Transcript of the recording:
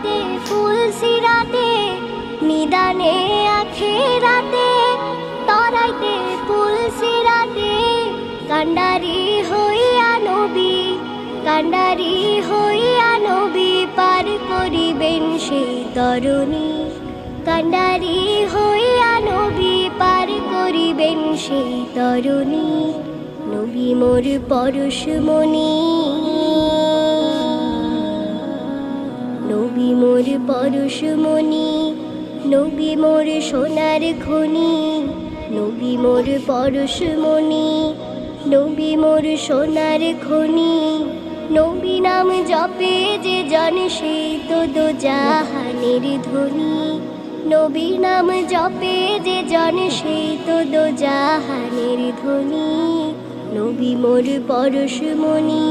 তরাইতে ফুল সিরাতে নিদানে আখেরাতে তরাইতে ফুল সিরাতে কান্ডারি হইয়া নবী কান্ডারি হইয়া নবী পার করিবেন সেই তরুণী কান্ডারি হইয়া নবী পার করিবেন সেই তরুণী নবী মোর পরশমণি নবী মোর পরশমণি নবী মোর সোনার খনি নবী মোর পরশমণি নবী মোর সোনার খনি নবী নাম জপে যে জন সেই তো দোজাহানের ধ্বনি নবী নাম জপে যে জন সেই তো দোজাহানের ধ্বনি নবী মোর পরশমণি।